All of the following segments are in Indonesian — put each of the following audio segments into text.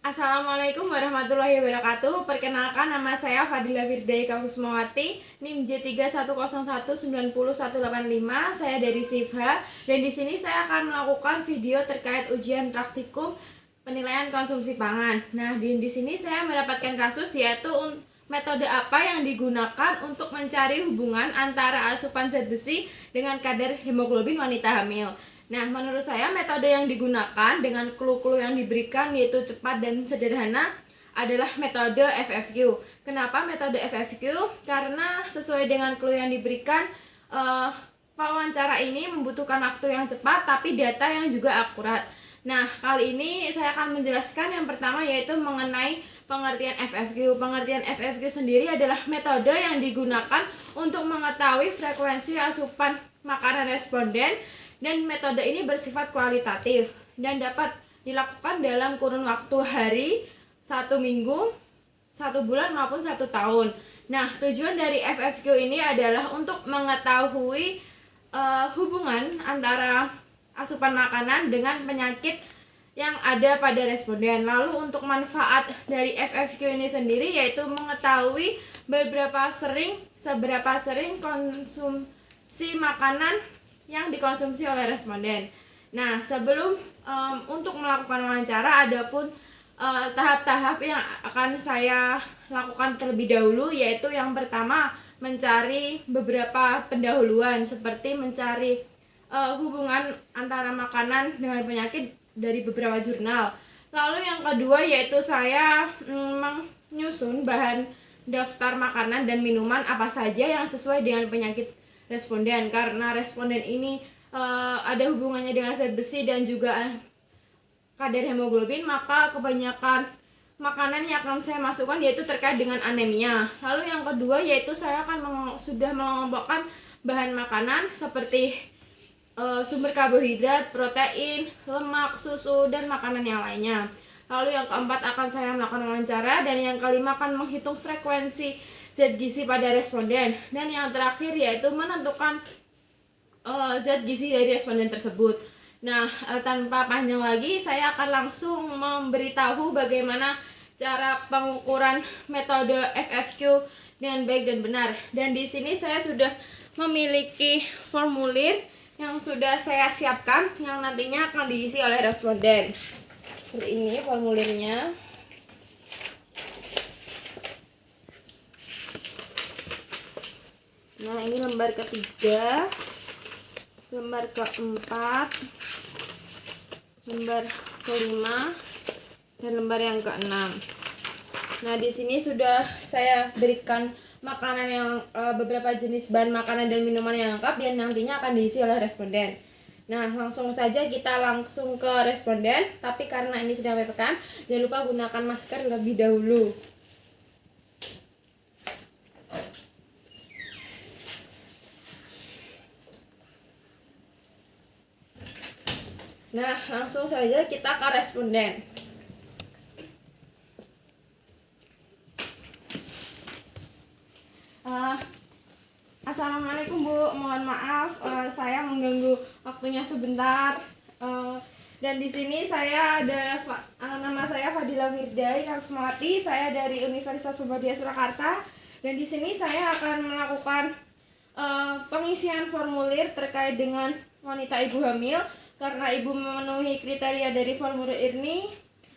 Assalamualaikum warahmatullahi wabarakatuh. Perkenalkan, nama saya Fadila Firdai Kusmawati, NIM J310190185. Saya dari SIFHA dan di sini saya akan melakukan video terkait ujian praktikum penilaian konsumsi pangan. Nah, di sini saya mendapatkan kasus yaitu metode apa yang digunakan untuk mencari hubungan antara asupan zat besi dengan kadar hemoglobin wanita hamil. Nah, menurut saya metode yang digunakan dengan clue-clue yang diberikan yaitu cepat dan sederhana adalah metode FFQ. Kenapa metode FFQ? Karena sesuai dengan clue yang diberikan, wawancara ini membutuhkan waktu yang cepat tapi data yang juga akurat. Nah, kali ini saya akan menjelaskan yang pertama yaitu mengenai pengertian FFQ. Pengertian FFQ sendiri adalah metode yang digunakan untuk mengetahui frekuensi asupan makanan responden, dan metode ini bersifat kualitatif dan dapat dilakukan dalam kurun waktu hari, 1 minggu, 1 bulan maupun 1 tahun. Nah, tujuan dari FFQ ini adalah untuk mengetahui hubungan antara asupan makanan dengan penyakit yang ada pada responden. Lalu untuk manfaat dari FFQ ini sendiri yaitu mengetahui seberapa sering konsumsi makanan yang dikonsumsi oleh responden. Nah, sebelum untuk melakukan wawancara, adapun tahap-tahap yang akan saya lakukan terlebih dahulu, yaitu yang pertama mencari beberapa pendahuluan seperti mencari hubungan antara makanan dengan penyakit dari beberapa jurnal. Lalu yang kedua yaitu saya menyusun bahan daftar makanan dan minuman apa saja yang sesuai dengan penyakit responden, karena responden ini ada hubungannya dengan zat besi dan juga kadar hemoglobin, maka kebanyakan makanan yang akan saya masukkan yaitu terkait dengan anemia. Lalu yang kedua yaitu saya akan sudah mengelompokkan bahan makanan seperti sumber karbohidrat, protein, lemak, susu, dan makanan yang lainnya. Lalu yang keempat akan saya melakukan wawancara, dan yang kelima akan menghitung frekuensi zat gizi pada responden, dan yang terakhir yaitu menentukan zat gizi dari responden tersebut. Nah, tanpa panjang lagi saya akan langsung memberitahu bagaimana cara pengukuran metode FFQ dengan baik dan benar. Dan di sini saya sudah memiliki formulir yang sudah saya siapkan yang nantinya akan diisi oleh responden. Seperti ini formulirnya. Nah, ini lembar ketiga, lembar keempat, lembar kelima, dan lembar yang keenam. Nah, di sini sudah saya berikan makanan yang beberapa jenis bahan makanan dan minuman yang lengkap yang nantinya akan diisi oleh responden. Nah, langsung saja kita langsung ke responden, tapi karena ini sedang PPKM, jangan lupa gunakan masker lebih dahulu. Nah, langsung saja kita ke responden. Assalamualaikum Bu, mohon maaf saya mengganggu waktunya sebentar. Dan di sini saya ada nama saya Fadila Firdai Kusmawati, saya dari Universitas Muhammadiyah Surakarta. Dan di sini saya akan melakukan pengisian formulir terkait dengan wanita ibu hamil. Karena ibu memenuhi kriteria dari formulir ini,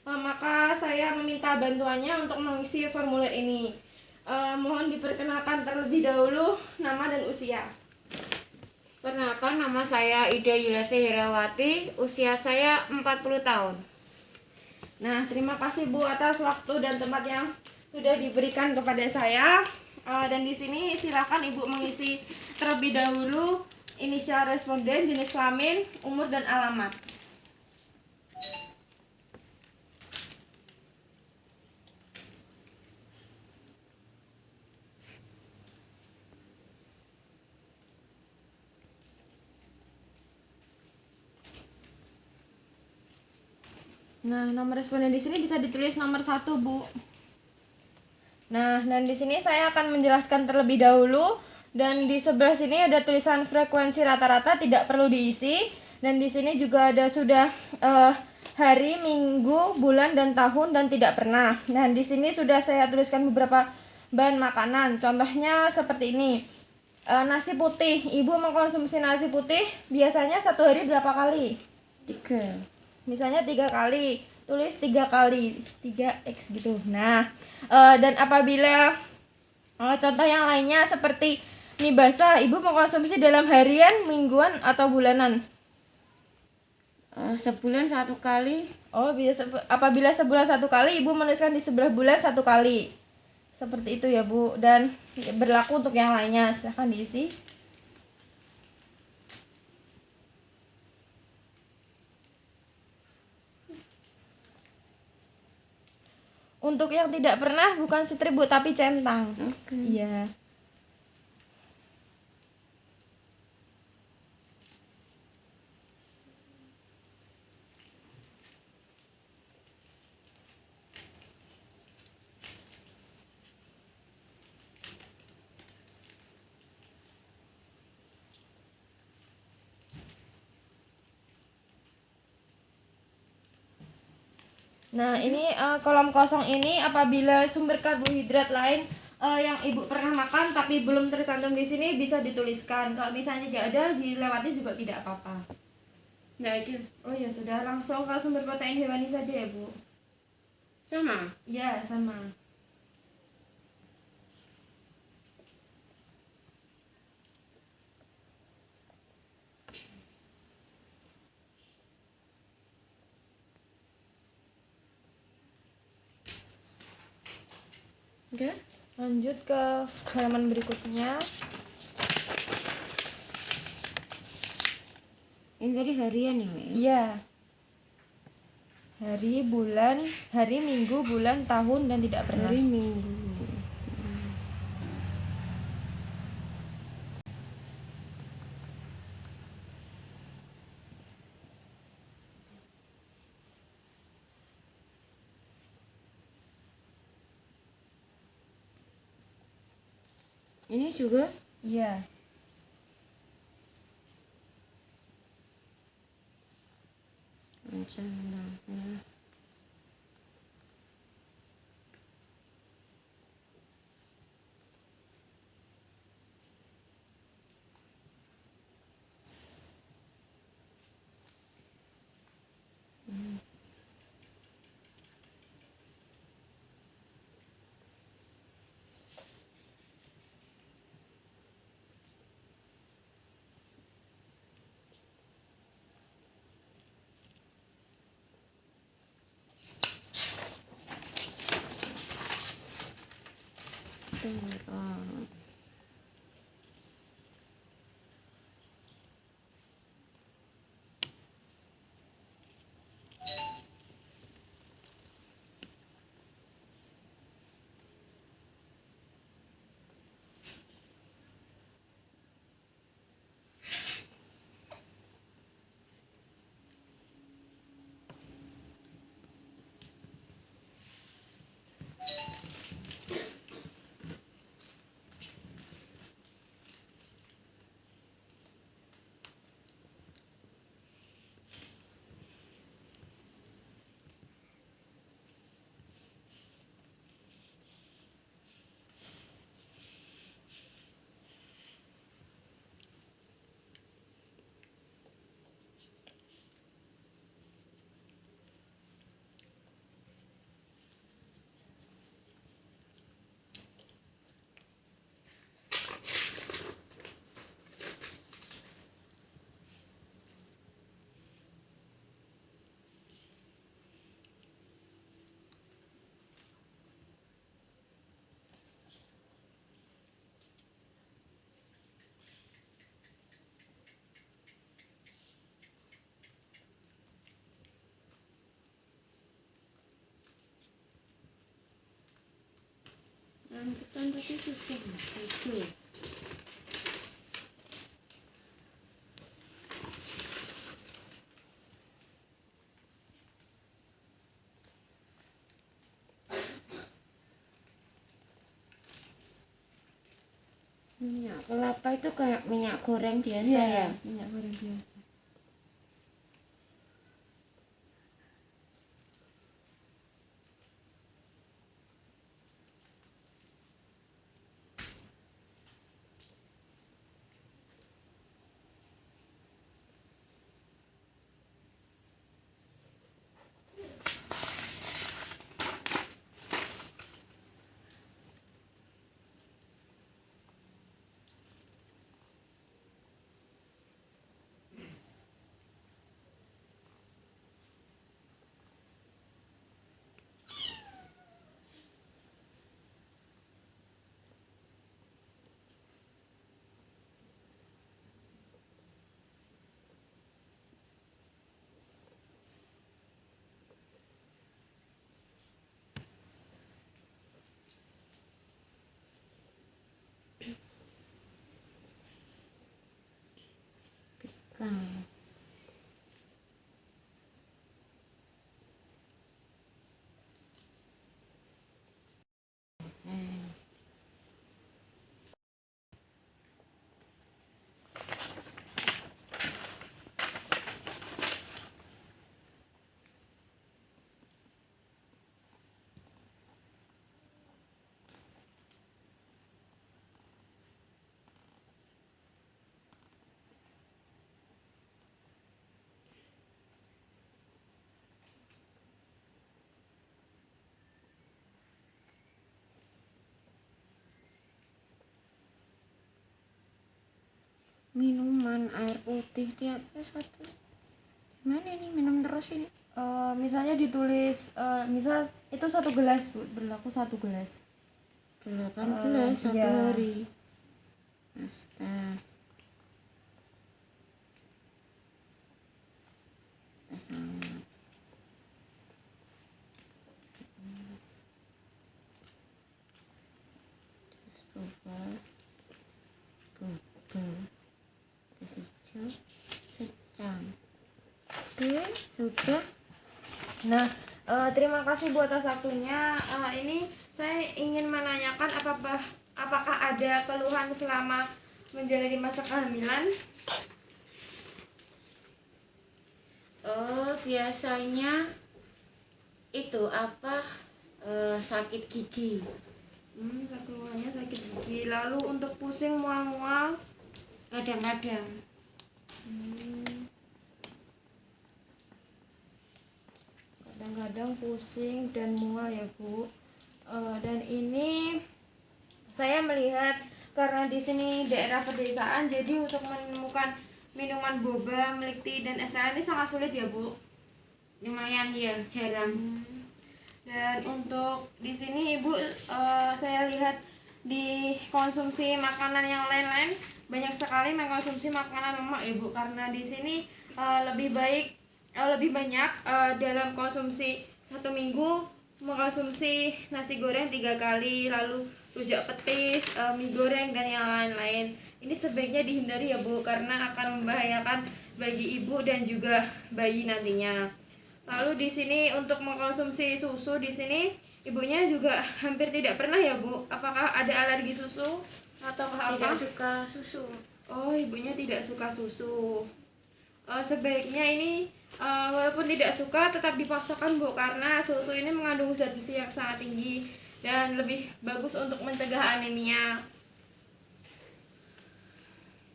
maka saya meminta bantuannya untuk mengisi formulir ini. Mohon diperkenalkan terlebih dahulu nama dan usia. Perkenalkan, nama saya Ida Yulasi Herawati, usia saya 40 tahun. Nah, terima kasih Bu atas waktu dan tempat yang sudah diberikan kepada saya. Dan di sini silakan Ibu mengisi terlebih dahulu inisial responden, jenis kelamin, umur, dan alamat. Nah, nomor responden di sini bisa ditulis nomor 1, Bu. Nah, dan di sini saya akan menjelaskan terlebih dahulu. Dan di sebelah sini ada tulisan frekuensi rata-rata tidak perlu diisi. Dan di sini juga ada sudah hari, minggu, bulan, dan tahun, dan tidak pernah. Nah, di sini sudah saya tuliskan beberapa bahan makanan. Contohnya seperti ini. Nasi putih. Ibu mengkonsumsi nasi putih biasanya satu hari berapa kali? 3. Misalnya 3 kali. Tulis 3 kali. 3x gitu. Nah, dan apabila contoh yang lainnya seperti mie basah, ibu mengkonsumsi dalam harian, mingguan, atau bulanan? Sebulan 1 kali. Oh, apabila sebulan 1 kali, ibu menuliskan di sebelah bulan 1 kali. Seperti itu ya, Bu. Dan berlaku untuk yang lainnya. Silahkan diisi. Untuk yang tidak pernah bukan strip, Bu, tapi centang. Oke. Iya. Nah, ini kolom kosong ini apabila sumber karbohidrat lain yang ibu pernah makan tapi belum tercantum di sini bisa dituliskan. Kalau misalnya tidak ada, dilewati juga tidak apa-apa. Nah, itu Oh ya sudah, langsung ke sumber protein hewani saja ya, Bu. sama. Iya, sama. Udah? Lanjut ke halaman berikutnya. Ini tadi harian ya, Mi? Iya. Hari, minggu, bulan, tahun, dan tidak pernah. Hari Minggu. Ini juga Iya. macam nah. Rambutan tadi sudah itu. Minyak kelapa itu kayak minyak goreng biasa ya. Minyak goreng biasa. belakang. Minuman air putih tiapnya satu. Gimana ini minum terus ini? Misalnya ditulis misal itu 1 gelas Bu, berlaku 1 gelas. 18 satu iya. hari. Astaga. Boba, teh hijau, secang. Oke, sudah. Nah, terima kasih Bu atas waktunya. Ini saya ingin menanyakan apakah ada keluhan selama menjalani masa kehamilan? Biasanya itu apa? Sakit gigi. Keluhannya sakit gigi. Lalu untuk pusing, mual-mual? Kadang-kadang. Kadang-kadang pusing dan mual ya Bu. Dan ini saya melihat karena di sini daerah pedesaan, jadi untuk menemukan minuman boba, milk tea dan es ini sangat sulit ya Bu. Lumayan ya, jarang. Dan untuk di sini Ibu, saya lihat di konsumsi makanan yang lain-lain banyak sekali mengkonsumsi makanan lemak Ibu, karena di sini lebih banyak dalam konsumsi 1 minggu mengkonsumsi nasi goreng 3 kali, lalu rujak petis, mie goreng dan yang lain-lain. Ini sebaiknya dihindari ya Bu, karena akan membahayakan bagi ibu dan juga bayi nantinya. Lalu di sini untuk mengkonsumsi susu, di sini ibunya juga hampir tidak pernah ya Bu. Apakah ada alergi susu atau apa? Tidak suka susu. Oh, ibunya tidak suka susu. Sebaiknya ini walaupun tidak suka tetap dipaksakan Bu, karena susu ini mengandung zat besi yang sangat tinggi dan lebih bagus untuk mencegah anemia.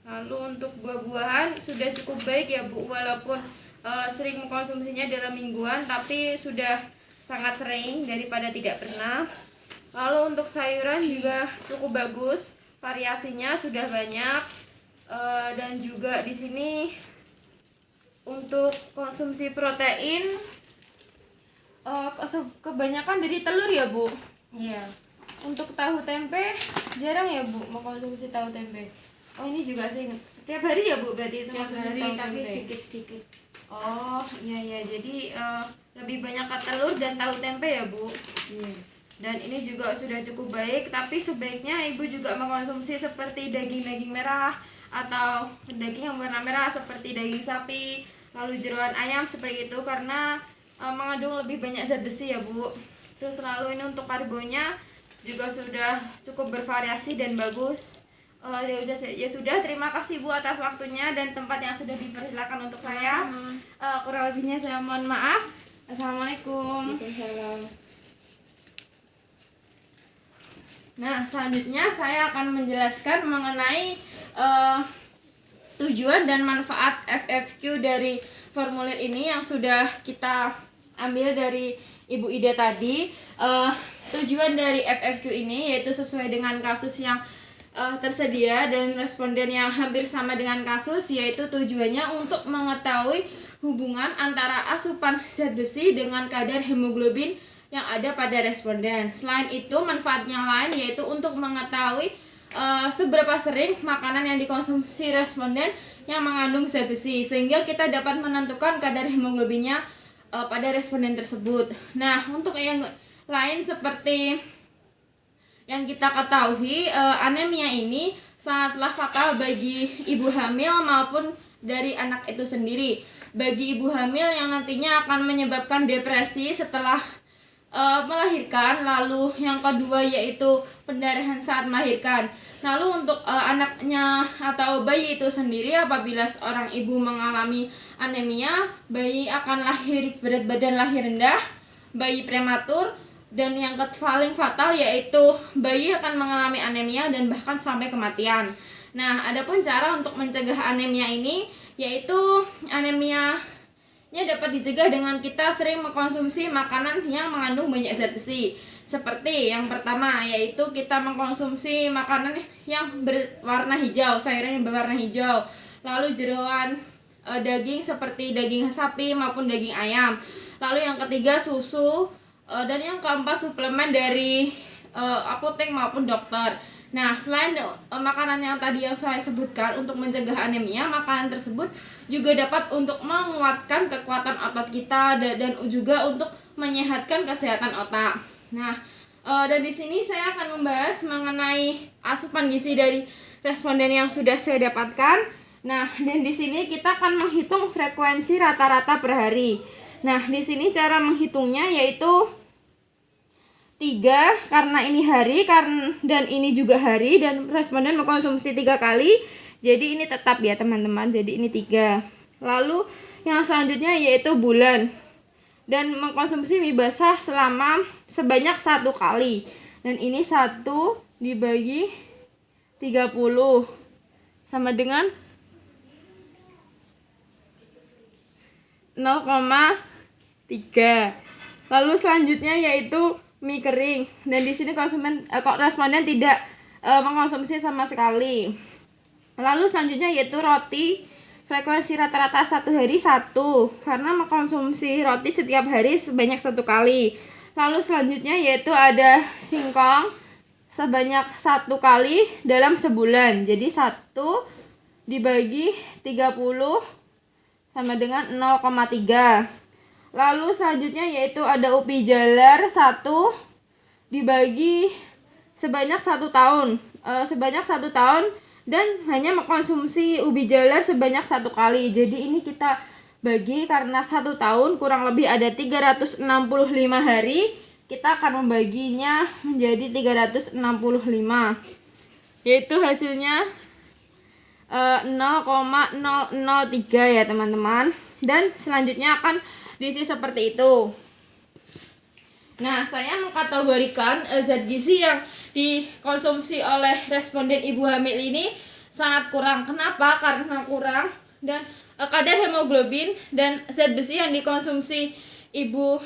Lalu untuk buah-buahan sudah cukup baik ya Bu, walaupun sering mengkonsumsinya dalam mingguan, tapi sudah sangat sering daripada tidak pernah. Lalu untuk sayuran juga cukup bagus, variasinya sudah banyak. Dan juga di sini untuk konsumsi protein kebanyakan dari telur ya Bu. Iya. Untuk tahu tempe jarang ya Bu mengkonsumsi tahu tempe. Oh, ini juga sih setiap hari ya Bu, berarti itu Tiap konsumsi hari tahu tapi tempe. sedikit-sedikit. Oh iya, jadi lebih banyak ke telur dan tahu tempe ya Bu. Iya. Dan ini juga sudah cukup baik, tapi sebaiknya ibu juga mengkonsumsi seperti daging-daging merah atau daging yang warna merah seperti daging sapi, lalu jeroan ayam seperti itu, karena mengandung lebih banyak zat besi ya Bu. Terus lalu ini untuk karbonya juga sudah cukup bervariasi dan bagus. Ya sudah, terima kasih Bu atas waktunya dan tempat yang sudah dipersilakan untuk saya. Kurang lebihnya saya mohon maaf. Assalamualaikum. Waalaikumsalam. Nah, selanjutnya saya akan menjelaskan mengenai tujuan dan manfaat FFQ dari formulir ini yang sudah kita ambil dari Ibu Ida tadi. Tujuan dari FFQ ini yaitu sesuai dengan kasus yang tersedia dan responden yang hampir sama dengan kasus, yaitu tujuannya untuk mengetahui hubungan antara asupan zat besi dengan kadar hemoglobin yang ada pada responden. Selain itu, manfaat yang lain yaitu untuk mengetahui seberapa sering makanan yang dikonsumsi responden yang mengandung zat besi, sehingga kita dapat menentukan kadar hemoglobinnya pada responden tersebut. Nah, untuk yang lain seperti yang kita ketahui, anemia ini sangatlah fatal bagi ibu hamil maupun dari anak itu sendiri. Bagi ibu hamil yang nantinya akan menyebabkan depresi setelah melahirkan, lalu yang kedua yaitu pendarahan saat melahirkan. Lalu untuk anaknya atau bayi itu sendiri, apabila seorang ibu mengalami anemia, bayi akan lahir berat badan lahir rendah, bayi prematur, dan yang paling fatal yaitu bayi akan mengalami anemia dan bahkan sampai kematian. Nah, adapun cara untuk mencegah anemia ini yaitu anemianya dapat dicegah dengan kita sering mengkonsumsi makanan yang mengandung banyak zat besi. Seperti yang pertama yaitu kita mengkonsumsi makanan yang berwarna hijau, sayuran yang berwarna hijau. Lalu jeroan daging seperti daging sapi maupun daging ayam. Lalu yang ketiga susu, dan yang keempat suplemen dari apotek maupun dokter. Nah, selain makanan yang tadi yang saya sebutkan untuk mencegah anemia, makanan tersebut juga dapat untuk menguatkan kekuatan otot kita dan juga untuk menyehatkan kesehatan otak. Nah, dan di sini saya akan membahas mengenai asupan gizi dari responden yang sudah saya dapatkan. Nah, dan di sini kita akan menghitung frekuensi rata-rata per hari. Nah, di sini cara menghitungnya yaitu 3, karena ini hari dan ini juga hari, dan responden mengkonsumsi 3 kali. Jadi ini tetap ya teman-teman. Jadi ini 3. Lalu yang selanjutnya yaitu bulan, dan mengkonsumsi mie basah sebanyak 1 kali. Dan ini 1 dibagi 30 sama dengan 0,3. Lalu selanjutnya yaitu mie kering, dan di sini responden tidak mengkonsumsi sama sekali. Lalu selanjutnya yaitu roti, frekuensi rata-rata 1 hari 1, karena mengkonsumsi roti setiap hari sebanyak 1 kali. Lalu selanjutnya yaitu ada singkong sebanyak 1 kali dalam sebulan. Jadi 1 dibagi 30 sama dengan 0,3. Lalu selanjutnya yaitu ada ubi jalar 1 dibagi sebanyak 1 tahun. Sebanyak 1 tahun dan hanya mengkonsumsi ubi jalar sebanyak 1 kali. Jadi ini kita bagi karena 1 tahun kurang lebih ada 365 hari. Kita akan membaginya menjadi 365. Yaitu hasilnya 0,003 ya teman-teman. Dan selanjutnya akan diisi seperti itu. Nah, saya mengkategorikan zat gizi yang dikonsumsi oleh responden ibu hamil ini sangat kurang. Kenapa? Karena kurang dan kadar hemoglobin dan zat besi yang dikonsumsi ibu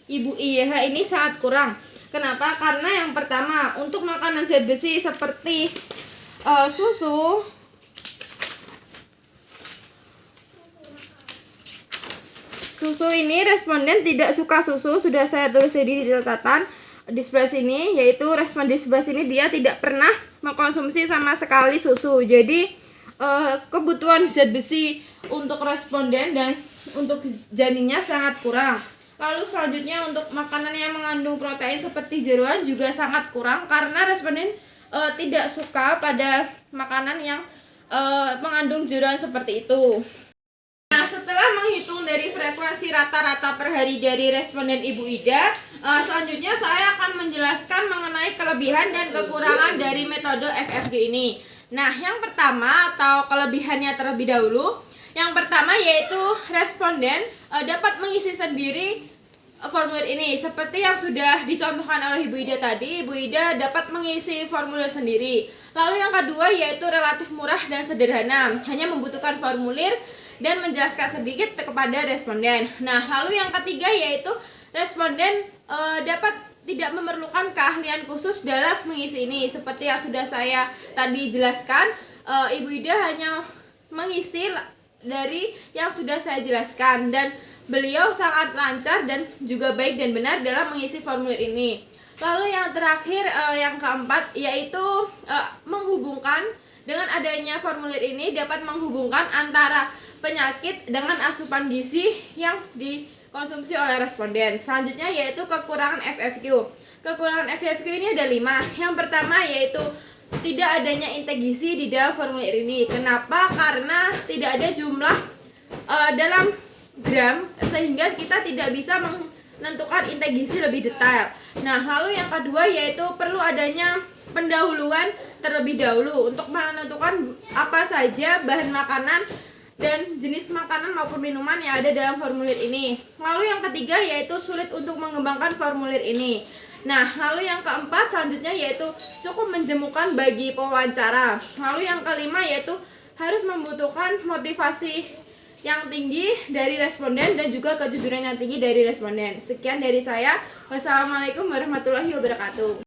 ibu IYH ini sangat kurang. Kenapa? Karena yang pertama, untuk makanan zat besi seperti susu, ini responden tidak suka susu. Sudah saya tulis di catatan di sebelah sini, yaitu responden di sebelah sini dia tidak pernah mengkonsumsi sama sekali susu. Jadi kebutuhan zat besi untuk responden dan untuk janinnya sangat kurang. Lalu selanjutnya untuk makanan yang mengandung protein seperti jeroan juga sangat kurang, karena responden tidak suka pada makanan yang mengandung jeroan seperti itu. Nah, setelah menghitung dari frekuensi rata-rata per hari dari responden Ibu Ida, selanjutnya saya akan menjelaskan mengenai kelebihan dan kekurangan dari metode FFG ini. Nah, yang pertama atau kelebihannya terlebih dahulu, yang pertama yaitu responden dapat mengisi sendiri formulir ini. Seperti yang sudah dicontohkan oleh Ibu Ida tadi, Ibu Ida dapat mengisi formulir sendiri. Lalu yang kedua yaitu relatif murah dan sederhana, hanya membutuhkan formulir dan menjelaskan sedikit kepada responden. Nah, lalu yang ketiga yaitu responden dapat tidak memerlukan keahlian khusus dalam mengisi ini. Seperti yang sudah saya tadi jelaskan, Ibu Ida hanya mengisi dari yang sudah saya jelaskan, dan beliau sangat lancar dan juga baik dan benar dalam mengisi formulir ini. Lalu yang terakhir, yang keempat yaitu menghubungkan, dengan adanya formulir ini dapat menghubungkan antara penyakit dengan asupan gizi yang dikonsumsi oleh responden. Selanjutnya yaitu kekurangan FFQ. Kekurangan FFQ ini ada 5. Yang pertama yaitu tidak adanya integrasi di dalam formulir ini. Kenapa? Karena tidak ada jumlah dalam gram, sehingga kita tidak bisa menentukan integrasi lebih detail. Nah, lalu yang kedua yaitu perlu adanya pendahuluan terlebih dahulu untuk menentukan apa saja bahan makanan dan jenis makanan maupun minuman yang ada dalam formulir ini. Lalu yang ketiga yaitu sulit untuk mengembangkan formulir ini. Nah, lalu yang keempat selanjutnya yaitu cukup menjemukan bagi pewawancara. Lalu yang kelima yaitu harus membutuhkan motivasi yang tinggi dari responden dan juga kejujuran yang tinggi dari responden. Sekian dari saya. Wassalamualaikum warahmatullahi wabarakatuh.